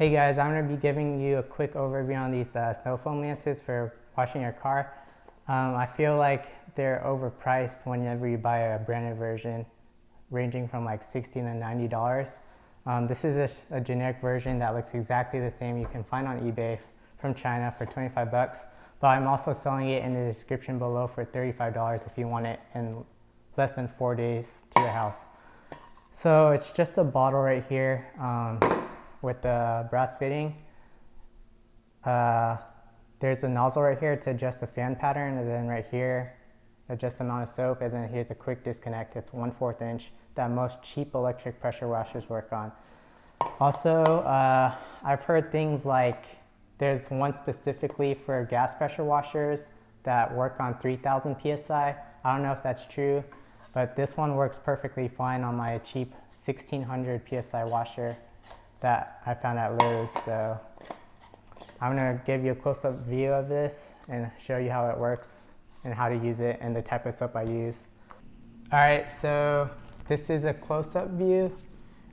Hey guys, I'm going to be giving you a quick overview on these snow foam lances for washing your car. I feel like they're overpriced whenever you buy a branded version, ranging from like $60 to $90. This is a generic version that looks exactly the same. You can find on eBay from China for 25 bucks, but I'm also selling it in the description below for $35 if you want it in less than 4 days to your house. So it's just a bottle right here with the brass fitting. There's a nozzle right here to adjust the fan pattern, and then right here adjust the amount of soap, and then here's a quick disconnect. It's 1/4 inch that most cheap electric pressure washers work on. Also, I've heard things like there's one specifically for gas pressure washers that work on 3000 psi. I don't know if that's true, but this one works perfectly fine on my cheap 1600 psi washer that I found at Lowe's. So I'm gonna give you a close-up view of this and show you how it works and how to use it and the type of soap I use. All right, so this is a close-up view.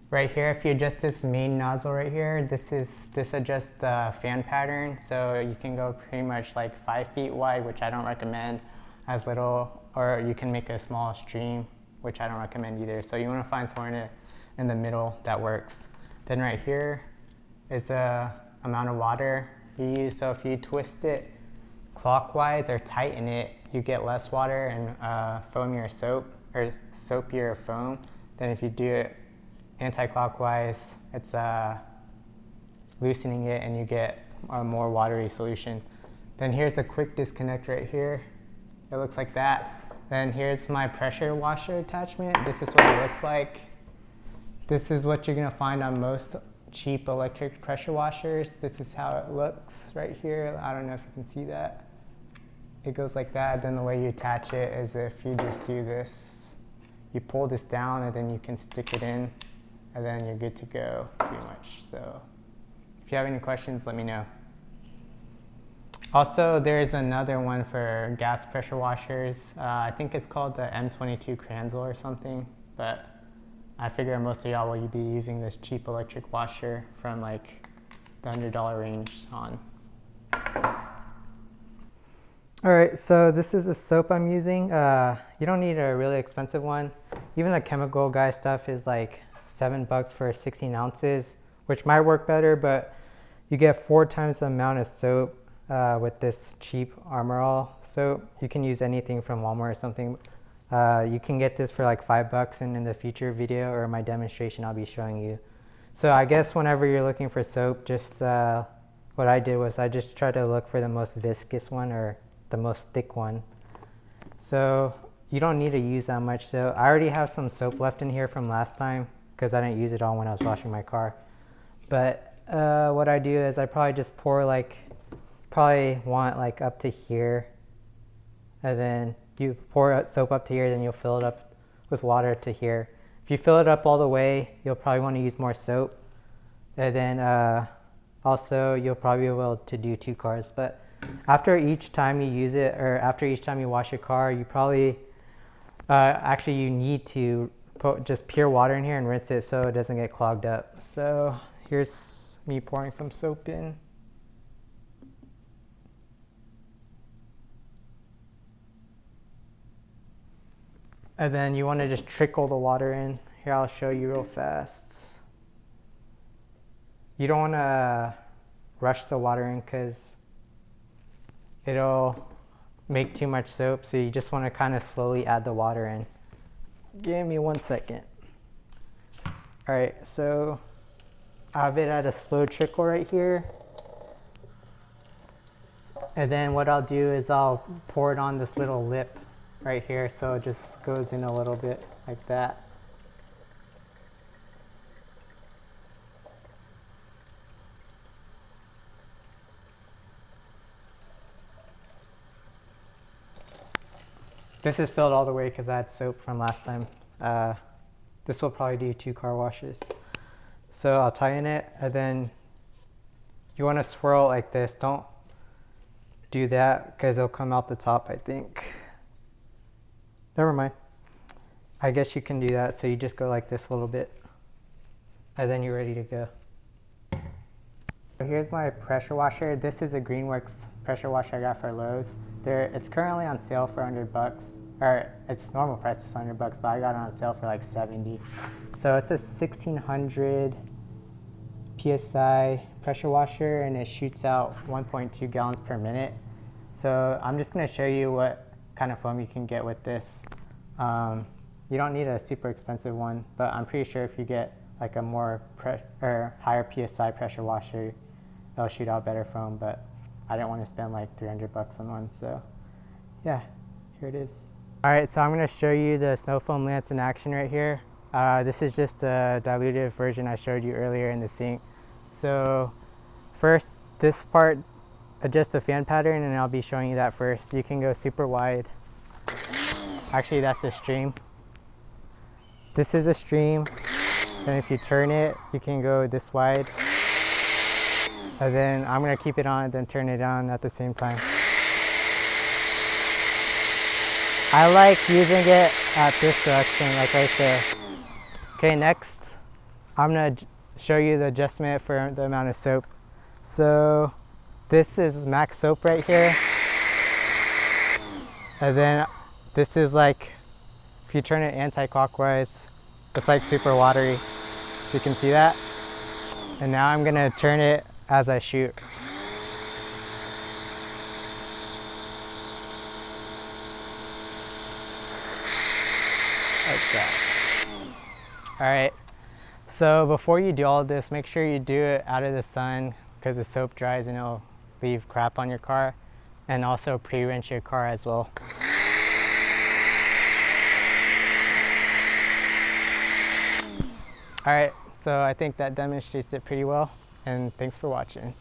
Right here, if you adjust this main nozzle right here, this adjusts the fan pattern. So you can go pretty much like 5 feet wide, which I don't recommend, as little, or you can make a small stream, which I don't recommend either. So you wanna find somewhere in the middle that works. Then right here is the amount of water you use. So if you twist it clockwise or tighten it, you get less water and foamier soap, or soapier foam. Then if you do it anti-clockwise, it's loosening it and you get a more watery solution. Then here's the quick disconnect right here. It looks like that. Then here's my pressure washer attachment. This is what it looks like. This is what you're gonna find on most cheap electric pressure washers. This is how it looks right here. I don't know if you can see that. It goes like that. Then the way you attach it is if you just do this. You pull this down and then you can stick it in, and then you're good to go pretty much. So if you have any questions, let me know. Also, there's another one for gas pressure washers. I think it's called the M22 Kranzel or something, but I figure most of y'all will be using this cheap electric washer from like the $100 range on. All right, so this is the soap I'm using. You don't need a really expensive one. Even the chemical guy stuff is like $7 for 16 ounces, which might work better, but you get 4 times the amount of soap with this cheap Armor All soap. You can use anything from Walmart or something. You can get this for like $5, and in the future video or my demonstration I'll be showing you. So I guess whenever you're looking for soap, just what I did was I just tried to look for the most viscous one or the most thick one. So you don't need to use that much. So I already have some soap left in here from last time because I didn't use it all when I was washing my car. But what I do is I probably just pour probably want like up to here, and then you pour soap up to here, then you'll fill it up with water to here. If you fill it up all the way, you'll probably want to use more soap. And then also you'll probably be able to do 2 cars. But after each time you use it, or after each time you wash your car, you probably, actually you need to put just pure water in here and rinse it so it doesn't get clogged up. So here's me pouring some soap in. And then you want to just trickle the water in. Here, I'll show you real fast. You don't want to rush the water in because it'll make too much soap. So you just want to kind of slowly add the water in. Give me 1 second. All right, so I have it at a slow trickle right here. And then what I'll do is I'll pour it on this little lip right here, so it just goes in a little bit like that. This is filled all the way because I had soap from last time. This will probably do 2 car washes. So I'll tighten it, and then you want to swirl it like this. Don't do that because it'll come out the top, I think. Never mind. I guess you can do that. So you just go like this a little bit, and then you're ready to go. Here's my pressure washer. This is a Greenworks pressure washer I got for Lowe's. It's currently on sale for $100, or its normal price is $100, but I got it on sale for like 70. So it's a 1600 PSI pressure washer, and it shoots out 1.2 gallons per minute. So I'm just gonna show you what kind of foam you can get with this. You don't need a super expensive one, but I'm pretty sure if you get like a more higher PSI pressure washer, it'll shoot out better foam, but I didn't want to spend like $300 on one, so yeah, here it is. All right, so I'm going to show you the snow foam lance in action right here. This is just the diluted version I showed you earlier in the sink. So first, this part, adjust the fan pattern, and I'll be showing you that first. You can go super wide. Actually, that's a stream. This is a stream, and if you turn it, you can go this wide. And then I'm gonna keep it on, then turn it on at the same time. I like using it at this direction, like right there. Okay, next, I'm gonna show you the adjustment for the amount of soap. So this is max soap right here. And then this is like, if you turn it anti-clockwise, it's like super watery. You can see that. And now I'm gonna turn it as I shoot. Like that. All right, so before you do all of this, make sure you do it out of the sun, because the soap dries and it'll leave crap on your car, and also pre-rinse your car as well. All right, so I think that demonstrates it pretty well, and thanks for watching.